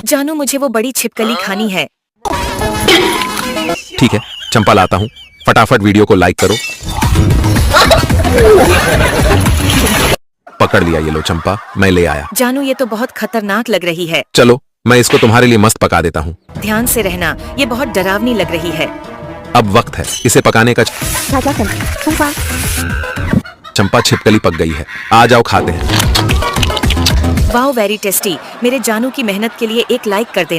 जानू मुझे वो बड़ी छिपकली खानी है। ठीक है, चंपा लाता हूँ। फटाफट वीडियो को लाइक करो। पकड़ लिया, ये लो चंपा, मैं ले आया। जानू ये तो बहुत खतरनाक लग रही है। चलो मैं इसको तुम्हारे लिए मस्त पका देता हूँ। ध्यान से रहना, ये बहुत डरावनी लग रही है। अब वक्त है इसे पकाने का। चंपा छिपकली पक गई है, आ जाओ खाते हैं। Wow very tasty. मेरे जानू की मेहनत के लिए एक लाइक कर देना।